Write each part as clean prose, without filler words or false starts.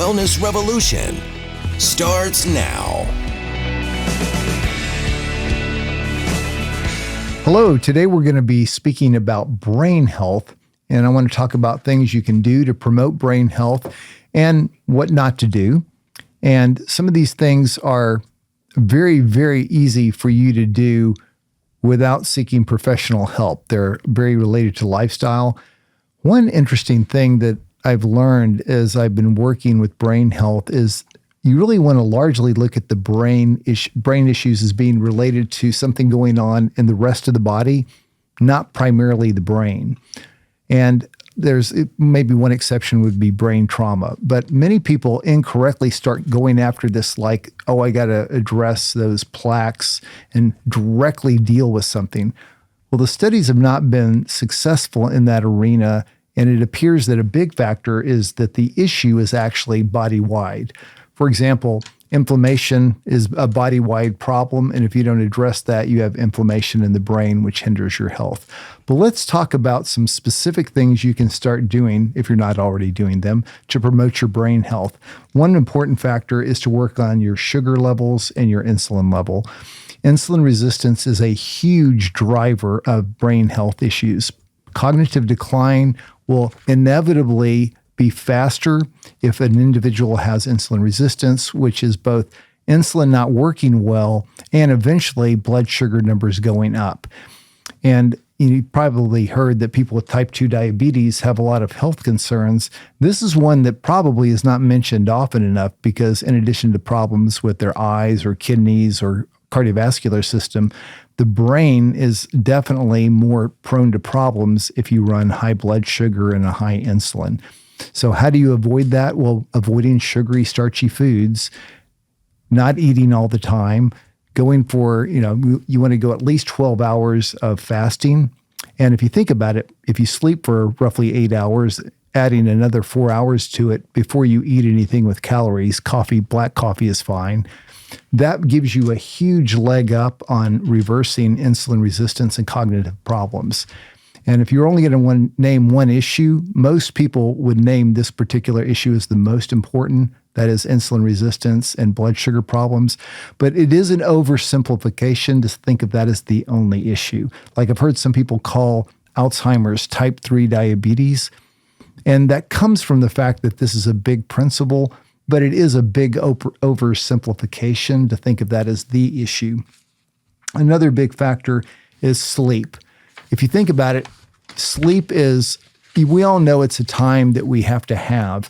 wellness revolution starts now. Hello, today we're going to be speaking about brain health, and I want to talk about things you can do to promote brain health and what not to do. And some of these things are very, very easy for you to do without seeking professional help. They're very related to lifestyle. One interesting thing that I've learned as I've been working with brain health is you really want to largely look at the brain issues as being related to something going on in the rest of the body, not primarily the brain. And there's maybe one exception would be brain trauma, but many people incorrectly start going after this like, oh, I got to address those plaques and directly deal with something. Well, the studies have not been successful in that arena, and it appears that a big factor is that the issue is actually body-wide. For example, inflammation is a body-wide problem, and if you don't address that, you have inflammation in the brain, which hinders your health. But let's talk about some specific things you can start doing, if you're not already doing them, to promote your brain health. One important factor is to work on your sugar levels and your insulin level. Insulin resistance is a huge driver of brain health issues. Cognitive decline will inevitably be faster if an individual has insulin resistance, which is both insulin not working well and eventually blood sugar numbers going up. And you probably heard that people with type 2 diabetes have a lot of health concerns. This is one that probably is not mentioned often enough because in addition to problems with their eyes or kidneys or cardiovascular system, the brain is definitely more prone to problems if you run high blood sugar and a high insulin. So how do you avoid that? Well, avoiding sugary, starchy foods, not eating all the time, going for, you want to go at least 12 hours of fasting. And if you think about it, if you sleep for roughly 8 hours, adding another 4 hours to it before you eat anything with calories, black coffee is fine. That gives you a huge leg up on reversing insulin resistance and cognitive problems. And if you're only going to name one issue, most people would name this particular issue as the most important. That is insulin resistance and blood sugar problems. But it is an oversimplification to think of that as the only issue. Like I've heard some people call Alzheimer's type 3 diabetes. And that comes from the fact that this is a big principle, but it is a big oversimplification to think of that as the issue. Another big factor is sleep. If you think about it, sleep is, we all know it's a time that we have to have.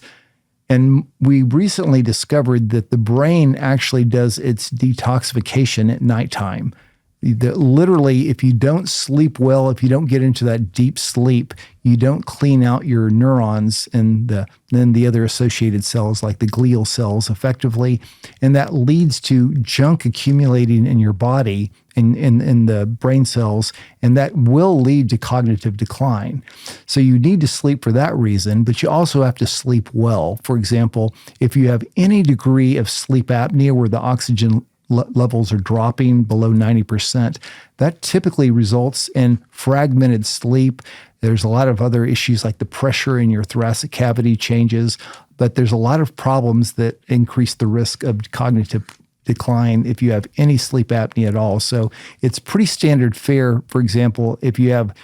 And we recently discovered that the brain actually does its detoxification at nighttime. Literally, if you don't sleep well, if you don't get into that deep sleep, you don't clean out your neurons and then the other associated cells like the glial cells effectively. And that leads to junk accumulating in your body in the brain cells, and that will lead to cognitive decline. So you need to sleep for that reason, but you also have to sleep well. For example, if you have any degree of sleep apnea where the oxygen levels are dropping below 90%, that typically results in fragmented sleep. There's a lot of other issues like the pressure in your thoracic cavity changes, but there's a lot of problems that increase the risk of cognitive decline if you have any sleep apnea at all. So it's pretty standard fare. For example, if you want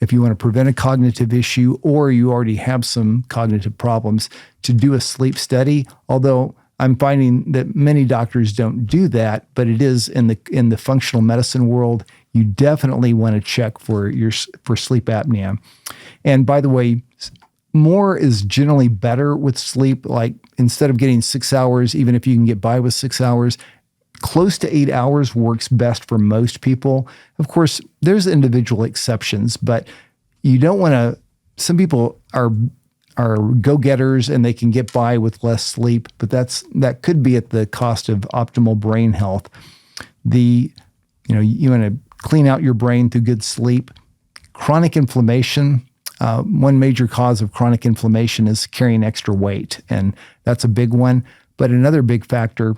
to prevent a cognitive issue or you already have some cognitive problems, to do a sleep study, although I'm finding that many doctors don't do that, but it is in the functional medicine world. You definitely want to check for sleep apnea. And by the way, more is generally better with sleep. Like instead of getting 6 hours, even if you can get by with 6 hours, close to 8 hours works best for most people. Of course, there's individual exceptions, but you don't want to. Some people are go-getters and they can get by with less sleep, but that could be at the cost of optimal brain health. You want to clean out your brain through good sleep. Chronic inflammation. One major cause of chronic inflammation is carrying extra weight, and that's a big one. But another big factor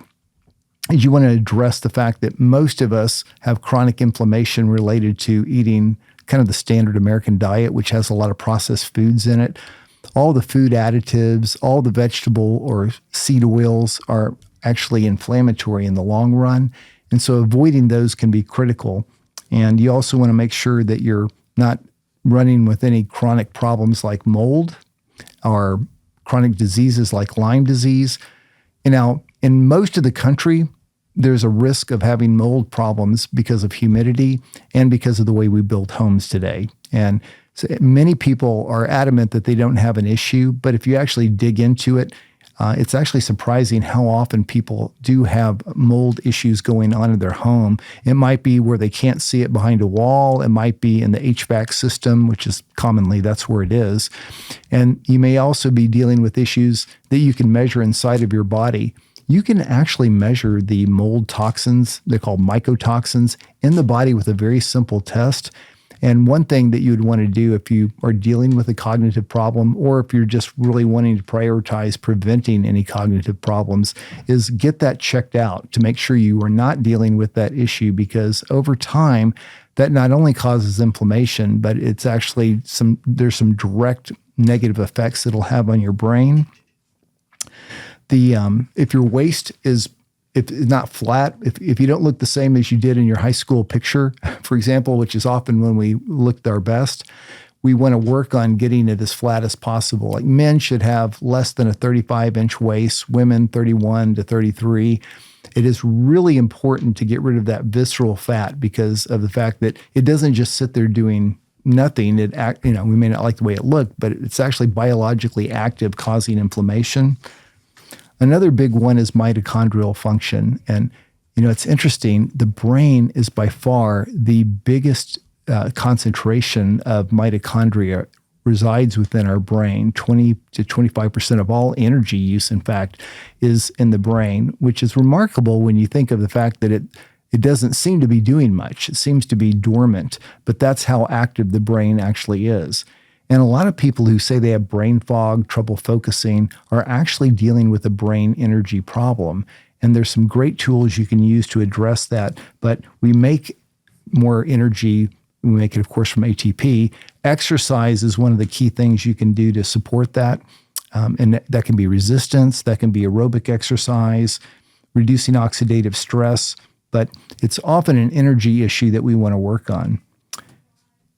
is you want to address the fact that most of us have chronic inflammation related to eating kind of the standard American diet, which has a lot of processed foods in it. all the food additives, all the vegetable or seed oils are actually inflammatory in the long run. And so avoiding those can be critical. And you also want to make sure that you're not running with any chronic problems like mold or chronic diseases like Lyme disease. And now, in most of the country, there's a risk of having mold problems because of humidity and because of the way we build homes today. And so many people are adamant that they don't have an issue, but if you actually dig into it, it's actually surprising how often people do have mold issues going on in their home. It might be where they can't see it behind a wall. It might be in the HVAC system, which is commonly that's where it is. And you may also be dealing with issues that you can measure inside of your body. You can actually measure the mold toxins, they're called mycotoxins, in the body with a very simple test. And one thing that you would want to do if you are dealing with a cognitive problem, or if you're just really wanting to prioritize preventing any cognitive problems, is get that checked out to make sure you are not dealing with that issue, because over time, that not only causes inflammation, but it's actually there's some direct negative effects it'll have on your brain. If your waist is if it's not flat, if you don't look the same as you did in your high school picture, for example, which is often when we looked our best, we want to work on getting it as flat as possible. Like men should have less than a 35-inch waist, women 31 to 33. It is really important to get rid of that visceral fat because of the fact that it doesn't just sit there doing nothing. We may not like the way it looked, but it's actually biologically active, causing inflammation. Another big one is mitochondrial function. And, it's interesting. The brain is by far the biggest concentration of mitochondria resides within our brain. 20 to 25% of all energy use, in fact, is in the brain, which is remarkable when you think of the fact that it doesn't seem to be doing much. It seems to be dormant, but that's how active the brain actually is. And a lot of people who say they have brain fog, trouble focusing, are actually dealing with a brain energy problem. And there's some great tools you can use to address that. But we make more energy. We make it, of course, from ATP. Exercise is one of the key things you can do to support that. And that can be resistance, that can be aerobic exercise, reducing oxidative stress. But it's often an energy issue that we want to work on.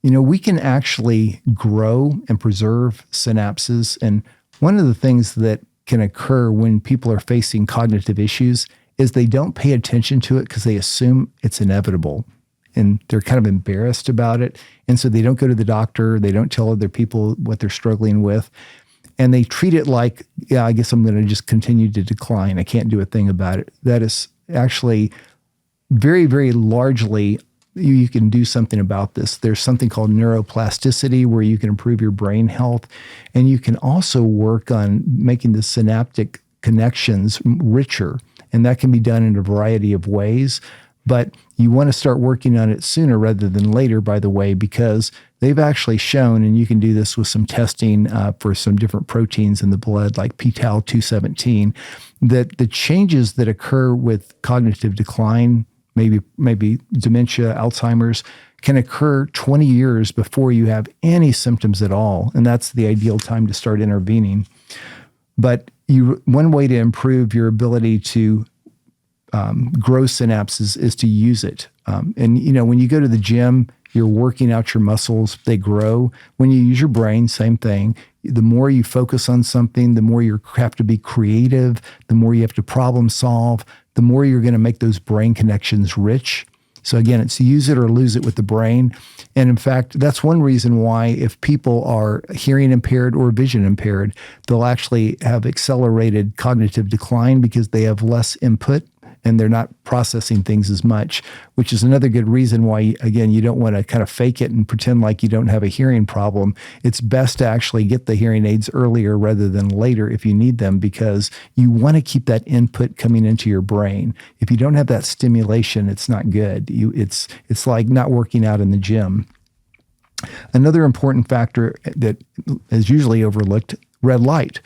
We can actually grow and preserve synapses. And one of the things that can occur when people are facing cognitive issues is they don't pay attention to it because they assume it's inevitable. And they're kind of embarrassed about it. And so they don't go to the doctor. They don't tell other people what they're struggling with. And they treat it like, yeah, I guess I'm going to just continue to decline. I can't do a thing about it. That is actually very, very largely you can do something about this. There's something called neuroplasticity where you can improve your brain health. And you can also work on making the synaptic connections richer. And that can be done in a variety of ways. But you want to start working on it sooner rather than later, by the way, because they've actually shown, and you can do this with some testing for some different proteins in the blood, like p-tau217, that the changes that occur with cognitive decline, maybe dementia, Alzheimer's, can occur 20 years before you have any symptoms at all. And that's the ideal time to start intervening. But one way to improve your ability to grow synapses is to use it. And when you go to the gym, you're working out your muscles, they grow. When you use your brain, same thing. The more you focus on something, the more you have to be creative, the more you have to problem solve, the more you're going to make those brain connections rich. So again, it's use it or lose it with the brain. And in fact, that's one reason why if people are hearing impaired or vision impaired, they'll actually have accelerated cognitive decline because they have less input and they're not processing things as much, which is another good reason why, again, you don't want to kind of fake it and pretend like you don't have a hearing problem. It's best to actually get the hearing aids earlier rather than later if you need them, because you want to keep that input coming into your brain. If you don't have that stimulation, it's not good. It's like not working out in the gym. Another important factor that is usually overlooked, red light.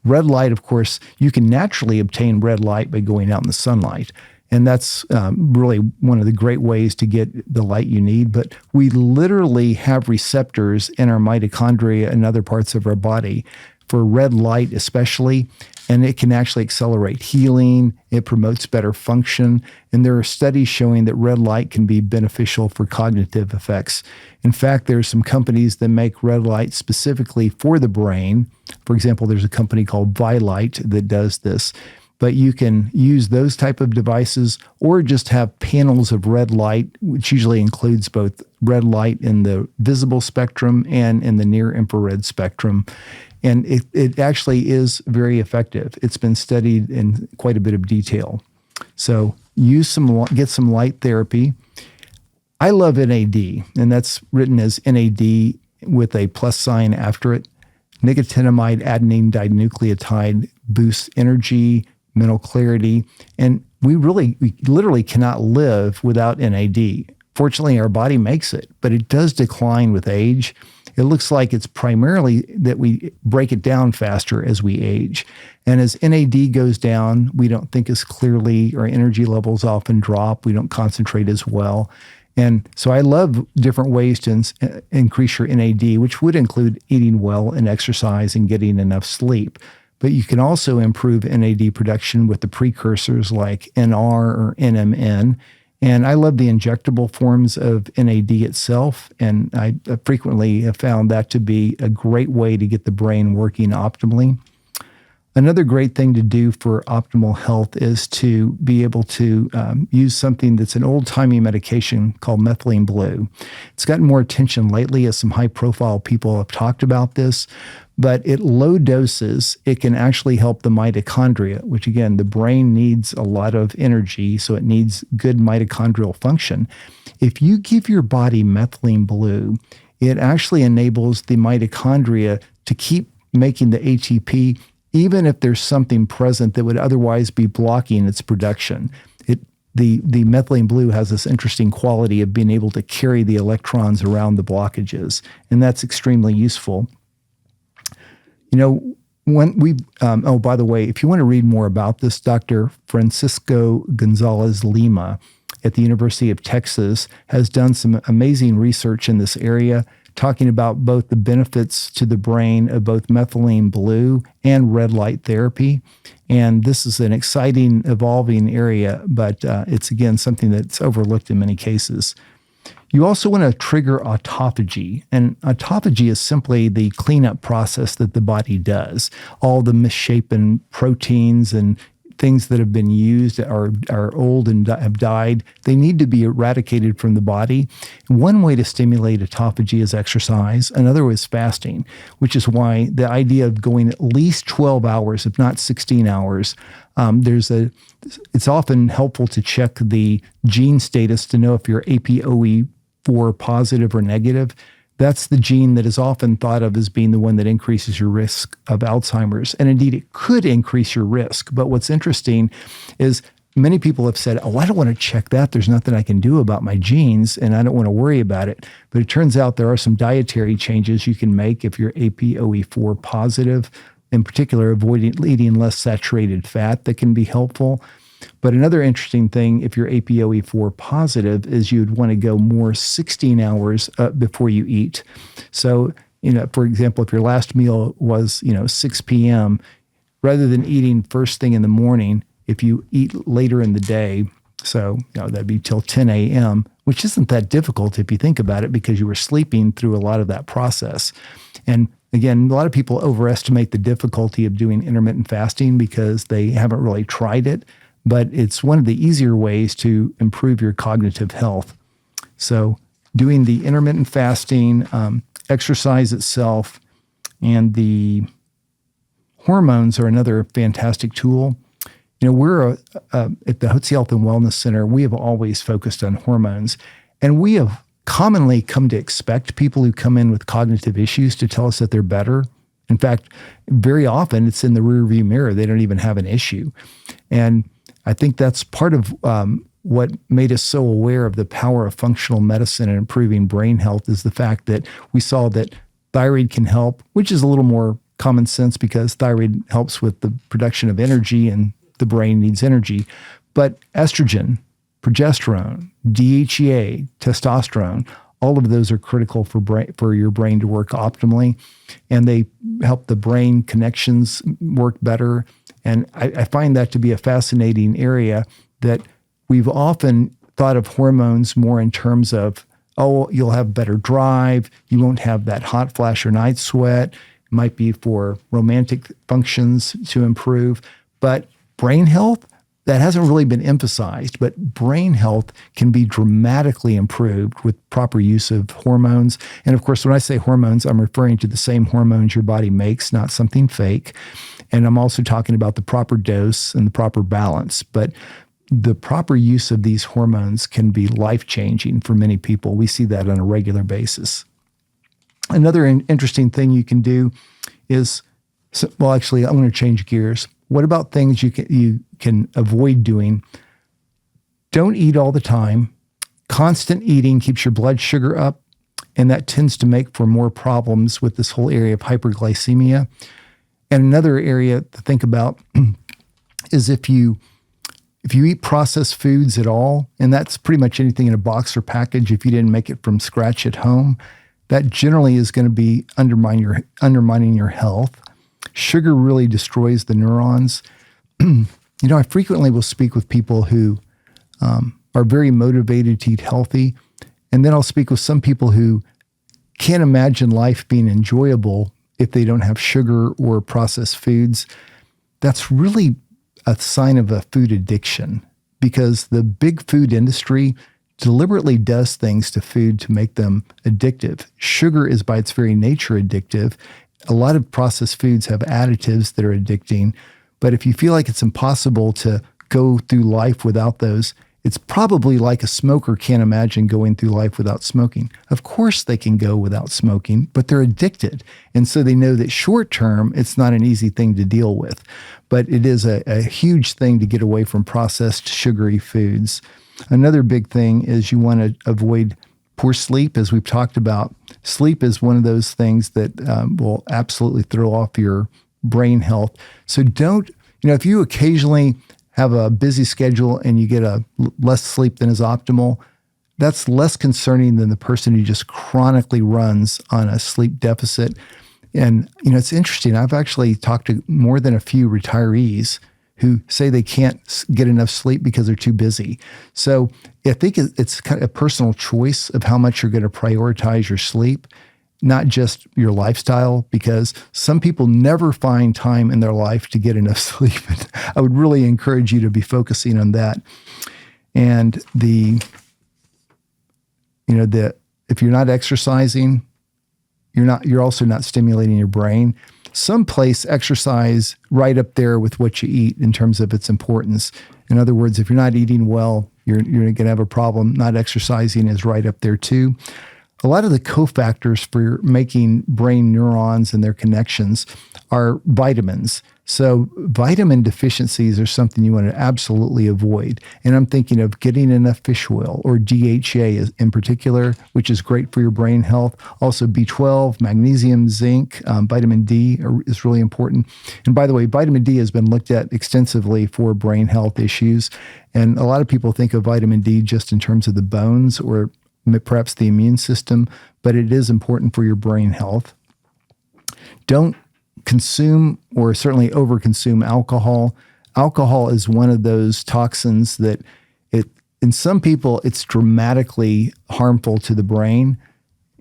Red light, of course, you can naturally obtain red light by going out in the sunlight. And that's really one of the great ways to get the light you need. But we literally have receptors in our mitochondria and other parts of our body for red light especially, and it can actually accelerate healing. It promotes better function. And there are studies showing that red light can be beneficial for cognitive effects. In fact, there are some companies that make red light specifically for the brain. For example, there's a company called Vilight that does this. But you can use those type of devices or just have panels of red light, which usually includes both red light in the visible spectrum and in the near infrared spectrum. And it actually is very effective. It's been studied in quite a bit of detail. So get some light therapy. I love NAD, and that's written as NAD with a plus sign after it. Nicotinamide adenine dinucleotide boosts energy, mental clarity, and we literally cannot live without NAD. Fortunately, our body makes it, but it does decline with age. It looks like it's primarily that we break it down faster as we age. And as NAD goes down, we don't think as clearly, our energy levels often drop, we don't concentrate as well. And so I love different ways to increase your NAD, which would include eating well and exercise and getting enough sleep. But you can also improve NAD production with the precursors like NR or NMN. And I love the injectable forms of NAD itself. And I frequently have found that to be a great way to get the brain working optimally. Another great thing to do for optimal health is to be able to use something that's an old-timey medication called methylene blue. It's gotten more attention lately as some high-profile people have talked about this, but at low doses, it can actually help the mitochondria, which again, the brain needs a lot of energy, so it needs good mitochondrial function. If you give your body methylene blue, it actually enables the mitochondria to keep making the ATP even if there's something present that would otherwise be blocking its production. The methylene blue has this interesting quality of being able to carry the electrons around the blockages, and that's extremely useful. You know, by the way, if you want to read more about this, Dr. Francisco Gonzalez Lima at the University of Texas has done some amazing research in this area, talking about both the benefits to the brain of both methylene blue and red light therapy. And this is an exciting, evolving area, but it's, again, something that's overlooked in many cases. You also want to trigger autophagy. And autophagy is simply the cleanup process that the body does. All the misshapen proteins and things that have been used are old and have died, they need to be eradicated from the body. One way to stimulate autophagy is exercise. Another is fasting, which is why the idea of going at least 12 hours, if not 16 hours, it's often helpful to check the gene status to know if you're APOE4 positive or negative. That's the gene that is often thought of as being the one that increases your risk of Alzheimer's. And indeed, it could increase your risk. But what's interesting is many people have said, I don't want to check that. There's nothing I can do about my genes, and I don't want to worry about it. But it turns out there are some dietary changes you can make if you're APOE4 positive, in particular, avoiding eating less saturated fat that can be helpful. But another interesting thing, if you're APOE4 positive, is you'd want to go more 16 hours before you eat. So, for example, if your last meal was, 6 p.m., rather than eating first thing in the morning, if you eat later in the day, so that'd be till 10 a.m., which isn't that difficult if you think about it, because you were sleeping through a lot of that process. And again, a lot of people overestimate the difficulty of doing intermittent fasting because they haven't really tried it. But it's one of the easier ways to improve your cognitive health. So doing the intermittent fasting, exercise itself, and the hormones are another fantastic tool. We're at the Hotze Health and Wellness Center, we have always focused on hormones. And we have commonly come to expect people who come in with cognitive issues to tell us that they're better. In fact, very often it's in the rearview mirror. They don't even have an issue. And I think that's part of what made us so aware of the power of functional medicine and improving brain health is the fact that we saw that thyroid can help, which is a little more common sense because thyroid helps with the production of energy and the brain needs energy. But estrogen, progesterone, DHEA, testosterone, all of those are critical for your brain to work optimally, and they help the brain connections work better. And I find that to be a fascinating area that we've often thought of hormones more in terms of, oh, you'll have better drive, you won't have that hot flash or night sweat. It might be for romantic functions to improve. But brain health, that hasn't really been emphasized, but brain health can be dramatically improved with proper use of hormones. And of course, when I say hormones, I'm referring to the same hormones your body makes, not something fake. And I'm also talking about the proper dose and the proper balance. But the proper use of these hormones can be life-changing for many people. We see that on a regular basis. Another interesting thing you can do is, well, actually, I'm going to change gears. What about things you can avoid doing? Don't eat all the time. Constant eating keeps your blood sugar up, and that tends to make for more problems with this whole area of hyperglycemia. And another area to think about is if you eat processed foods at all, and that's pretty much anything in a box or package, if you didn't make it from scratch at home, that generally is going to be undermining your health. Sugar really destroys the neurons. I frequently will speak with people who are very motivated to eat healthy, and then I'll speak with some people who can't imagine life being enjoyable if they don't have sugar or processed foods. That's really a sign of a food addiction, because the big food industry deliberately does things to food to make them addictive. Sugar is by its very nature addictive. A lot of processed foods have additives that are addicting, but if you feel like it's impossible to go through life without those, it's probably like a smoker can't imagine going through life without smoking. Of course they can go without smoking, but they're addicted. And so they know that short term, it's not an easy thing to deal with, but it is a huge thing to get away from processed sugary foods. Another big thing is you want to avoid poor sleep. As we've talked about, sleep is one of those things that will absolutely throw off your brain health. So if you occasionally have a busy schedule and you get less sleep than is optimal, that's less concerning than the person who just chronically runs on a sleep deficit. And, it's interesting. I've actually talked to more than a few retirees who say they can't get enough sleep because they're too busy. So I think it's kind of a personal choice of how much you're going to prioritize your sleep, not just your lifestyle, because some people never find time in their life to get enough sleep. I would really encourage you to be focusing on that. And if you're not exercising, you're also not stimulating your brain. Some place exercise right up there with what you eat in terms of its importance. In other words, if you're not eating well, you're going to have a problem. Not exercising is right up there too. A lot of the cofactors for making brain neurons and their connections are vitamins. So vitamin deficiencies are something you want to absolutely avoid. And I'm thinking of getting enough fish oil, or DHA in particular, which is great for your brain health. Also B12, magnesium, zinc, vitamin D is really important. And by the way, vitamin D has been looked at extensively for brain health issues. And a lot of people think of vitamin D just in terms of the bones or perhaps the immune system, but it is important for your brain health. Don't consume, or certainly overconsume, alcohol. Alcohol is one of those toxins that in some people, it's dramatically harmful to the brain.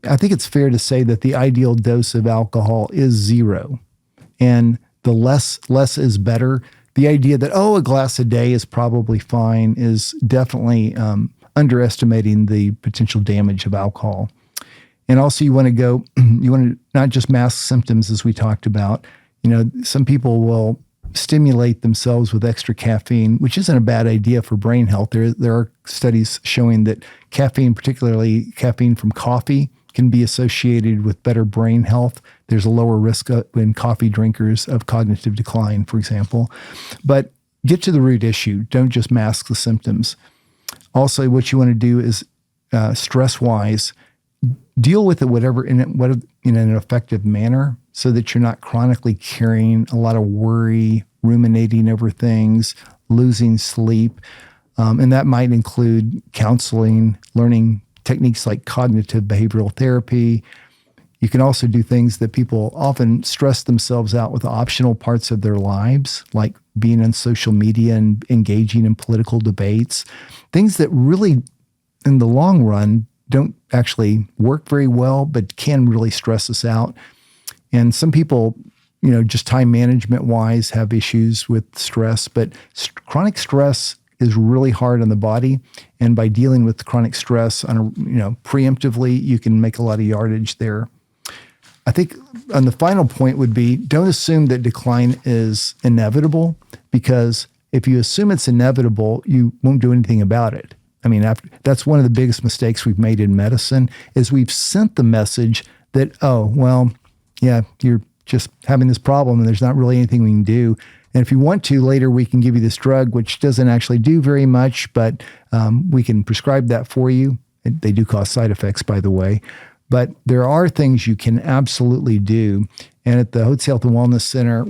I think it's fair to say that the ideal dose of alcohol is 0. And the less is better. The idea that, a glass a day is probably fine is definitely underestimating the potential damage of alcohol. And also you want to not just mask symptoms, as we talked about. Some people will stimulate themselves with extra caffeine, which isn't a bad idea for brain health. There are studies showing that caffeine, particularly caffeine from coffee, can be associated with better brain health. There's a lower risk in coffee drinkers of cognitive decline, for example. But get to the root issue. Don't just mask the symptoms. Also, what you want to do is, stress-wise, deal with it in an effective manner so that you're not chronically carrying a lot of worry, ruminating over things, losing sleep. And that might include counseling, learning techniques like cognitive behavioral therapy. You can also do things that people often stress themselves out with optional parts of their lives, like being on social media and engaging in political debates, things that really, in the long run, don't actually work very well, but can really stress us out. And some people, just time management wise have issues with stress, but chronic stress is really hard on the body. And by dealing with chronic stress preemptively, you can make a lot of yardage there. I think on the final point would be, don't assume that decline is inevitable, because if you assume it's inevitable, you won't do anything about it. I mean, that's one of the biggest mistakes we've made in medicine, is we've sent the message that, you're just having this problem and there's not really anything we can do. And if you want to, later we can give you this drug, which doesn't actually do very much, but we can prescribe that for you. They do cause side effects, by the way. But there are things you can absolutely do. And at the Hodes Health and Wellness Center,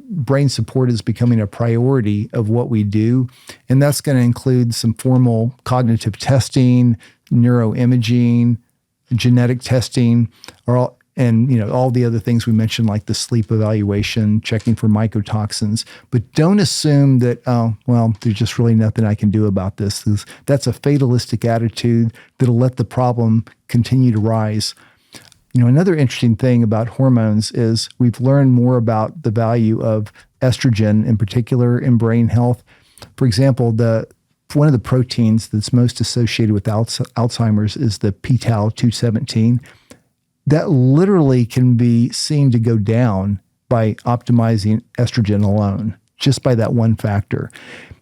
brain support is becoming a priority of what we do. And that's going to include some formal cognitive testing, neuroimaging, genetic testing, and all the other things we mentioned, like the sleep evaluation, checking for mycotoxins. But don't assume that, there's just really nothing I can do about this. That's a fatalistic attitude that'll let the problem continue to rise. Another interesting thing about hormones is we've learned more about the value of estrogen, in particular in brain health. For example, one of the proteins that's most associated with Alzheimer's is the p-tau217. That literally can be seen to go down by optimizing estrogen alone, just by that one factor.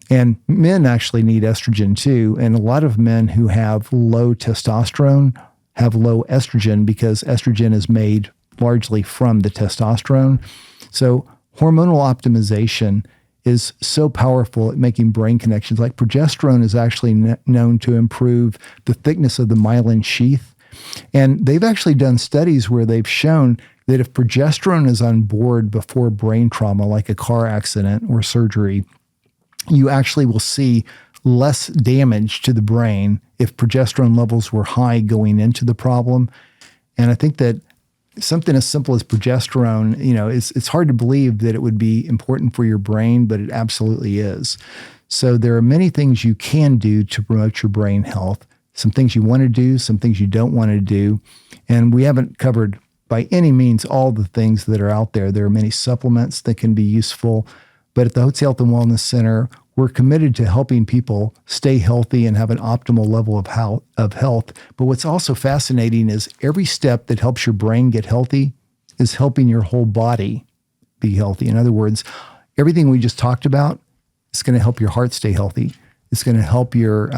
And men actually need estrogen too. And a lot of men who have low testosterone have low estrogen, because estrogen is made largely from the testosterone. So hormonal optimization is so powerful at making brain connections. Like progesterone is actually known to improve the thickness of the myelin sheath. And they've actually done studies where they've shown that if progesterone is on board before brain trauma, like a car accident or surgery, you actually will see less damage to the brain if progesterone levels were high going into the problem. And I think that something as simple as progesterone, it's hard to believe that it would be important for your brain, but it absolutely is. So there are many things you can do to promote your brain health. Some things you want to do, some things you don't want to do. And we haven't covered by any means all the things that are out there. There are many supplements that can be useful. But at the Hodes Health and Wellness Center, we're committed to helping people stay healthy and have an optimal level of health. But what's also fascinating is every step that helps your brain get healthy is helping your whole body be healthy. In other words, everything we just talked about is going to help your heart stay healthy. It's going to help your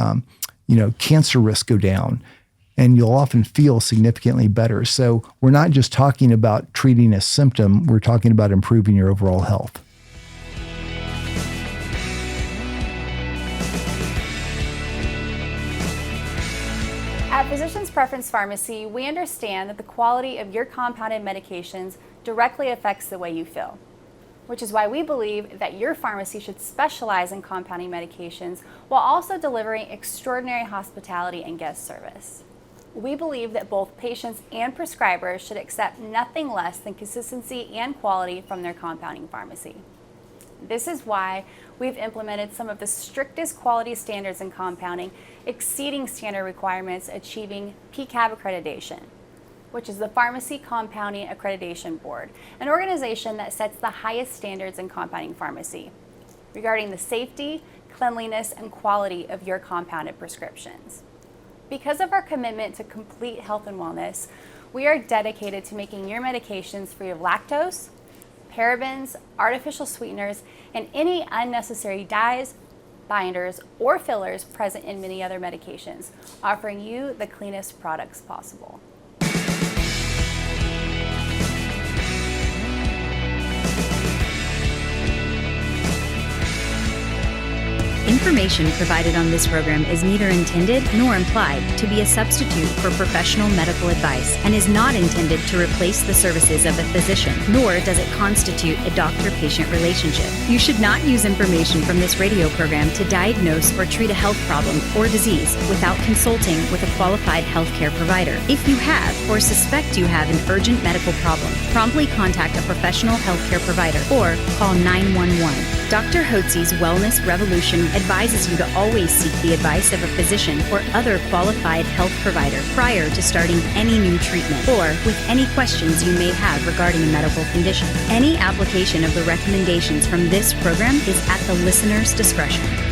cancer risk go down, and you'll often feel significantly better. So we're not just talking about treating a symptom, we're talking about improving your overall health. At Physicians Preference Pharmacy, we understand that the quality of your compounded medications directly affects the way you feel, which is why we believe that your pharmacy should specialize in compounding medications while also delivering extraordinary hospitality and guest service. We believe that both patients and prescribers should accept nothing less than consistency and quality from their compounding pharmacy. This is why we've implemented some of the strictest quality standards in compounding, exceeding standard requirements, achieving PCAB accreditation, which is the Pharmacy Compounding Accreditation Board, an organization that sets the highest standards in compounding pharmacy regarding the safety, cleanliness, and quality of your compounded prescriptions. Because of our commitment to complete health and wellness, we are dedicated to making your medications free of lactose, parabens, artificial sweeteners, and any unnecessary dyes, binders, or fillers present in many other medications, offering you the cleanest products possible. Information provided on this program is neither intended nor implied to be a substitute for professional medical advice and is not intended to replace the services of a physician, nor does it constitute a doctor-patient relationship. You should not use information from this radio program to diagnose or treat a health problem or disease without consulting with a qualified healthcare provider. If you have or suspect you have an urgent medical problem, promptly contact a professional healthcare provider or call 911. Dr. Hotze's Wellness Revolution advises you to always seek the advice of a physician or other qualified health provider prior to starting any new treatment or with any questions you may have regarding a medical condition. Any application of the recommendations from this program is at the listener's discretion.